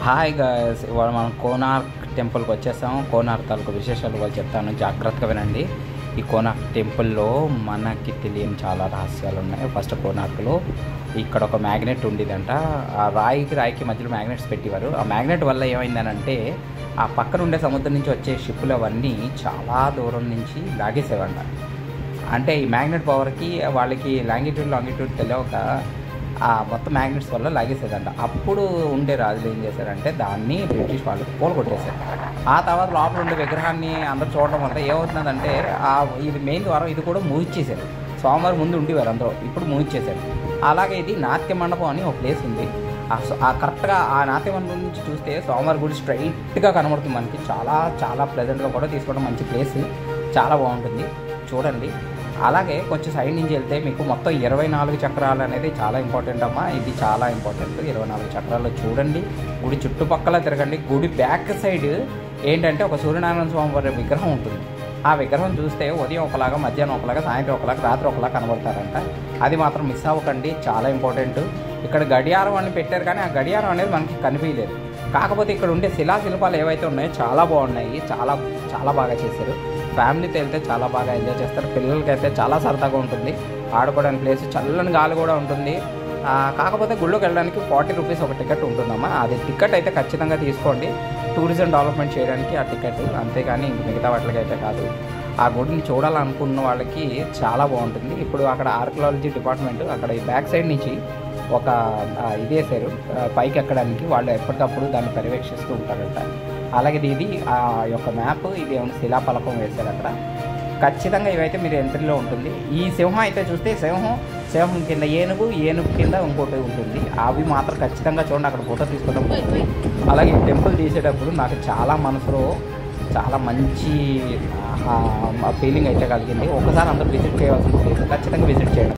Hi guys, ఇవాళ మనం కోనార్క్ టెంపుల్కి వచ్చేసాం. కోనార్క్ తాలూకు విశేషాలు వాళ్ళు చెప్తాను, జాగ్రత్తగా వినండి. ఈ కోనార్క్ టెంపుల్లో మనకి తెలియని చాలా రహస్యాలు ఉన్నాయి. ఫస్ట్ కోనార్క్లో ఇక్కడ ఒక మ్యాగ్నెట్ ఉండేదంట. ఆ రాయికి మధ్యలో మ్యాగ్నెట్స్ పెట్టేవారు. ఆ మ్యాగ్నెట్ వల్ల ఏమైందనంటే ఆ పక్కన ఉండే సముద్రం నుంచి వచ్చే షిప్పులు అవన్నీ చాలా దూరం నుంచి లాగేసేవంట. అంటే ఈ మ్యాగ్నెట్ పవర్కి వాళ్ళకి లాంగిట్యూడ్ తెలియక ఆ మొత్తం మ్యాగ్నెట్స్ వల్ల లాగేసేదంట. అప్పుడు ఉండే రాజులు ఏం చేశారంటే దాన్ని బ్రిటిష్ వాళ్ళు కూలగొట్టేశారు. ఆ తర్వాత లోపల ఉండే విగ్రహాన్ని అందరూ చూడడం వల్ల ఏమవుతుందంటే ఇది మెయిన్ ద్వారం ఇది కూడా మూయించేశారు. స్వామివారి ముందు ఉండేవారు అందరూ, ఇప్పుడు మూయించేశారు. అలాగే ఇది నాట్య మండపం అని ఒక ప్లేస్ ఉంది. ఆ కరెక్ట్గా ఆ నాట్య మండపం నుంచి చూస్తే స్వామివారి గుడి స్ట్రైట్గా కనబడుతుంది మనకి. చాలా ప్లెజెంట్గా కూడా తీసుకోవడం మంచి ప్లేస్, చాలా బాగుంటుంది, చూడండి. అలాగే కొంచెం సైడ్ నుంచి వెళ్తే మీకు మొత్తం 24 చక్రాలు అనేది చాలా ఇంపార్టెంట్ అమ్మా. ఇది చాలా ఇంపార్టెంట్. 24 చక్రాలు చూడండి. గుడి చుట్టుపక్కల తిరగండి. గుడి బ్యాక్ సైడ్ ఏంటంటే ఒక సూర్యనారాయణ స్వామి వారి విగ్రహం ఉంటుంది. ఆ విగ్రహం చూస్తే ఉదయం ఒకలాగా, మధ్యాహ్నం ఒకలాగా, సాయంత్రం ఒకలాగా, రాత్రి ఒకలాగా కనబడతారంట. అది మాత్రం మిస్ అవ్వకండి, చాలా ఇంపార్టెంట్. ఇక్కడ గడియారం అని పెట్టారు కానీ ఆ గడియారం అనేది మనకి కనిపించలేదు. కాకపోతే ఇక్కడ ఉండే శిలాశిల్పాలు ఏవైతే ఉన్నాయో చాలా బాగున్నాయి, చాలా బాగా చేశారు. ఫ్యామిలీతో వెళ్తే చాలా బాగా ఎంజాయ్ చేస్తారు. పిల్లలకైతే చాలా సరదాగా ఉంటుంది, ఆడుకోవడానికి ప్లేస్, చల్లని గాలి కూడా ఉంటుంది. కాకపోతే గుళ్ళోకి వెళ్ళడానికి 40 రూపీస్ ఒక టికెట్ ఉంటుందమ్మా. అది టికెట్ అయితే ఖచ్చితంగా తీసుకోండి, టూరిజం డెవలప్మెంట్ చేయడానికి ఆ టికెట్, అంతేగాని మిగతా వాటికి అయితే కాదు. ఆ గుడిని చూడాలనుకున్న వాళ్ళకి చాలా బాగుంటుంది. ఇప్పుడు అక్కడ ఆర్కియాలజీ డిపార్ట్మెంట్ అక్కడ ఈ బ్యాక్ సైడ్ నుంచి ఒక ఇది వేశారు పైకి ఎక్కడానికి. వాళ్ళు ఎప్పటికప్పుడు దాన్ని పర్యవేక్షిస్తూ ఉంటారంట. అలాగే ఇది ఆ యొక్క మ్యాప్, ఇది ఏమైనా శిలాఫలకం వేశారు అక్కడ. ఖచ్చితంగా ఇవైతే మీరు ఎంట్రీలో ఉంటుంది. ఈ సింహం అయితే చూస్తే సింహం కింద ఏనుగు కింద ఇంకోటి ఉంటుంది. అవి మాత్రం ఖచ్చితంగా చూడండి, అక్కడ ఫోటో తీసుకోవడం ఉంటుంది. అలాగే టెంపుల్ తీసేటప్పుడు నాకు చాలా మనసులో చాలా మంచి ఫీలింగ్ అయితే కలిగింది. ఒకసారి అందరూ విజిట్ చేయవలసిన ప్లేస్, ఖచ్చితంగా విజిట్ చేయండి.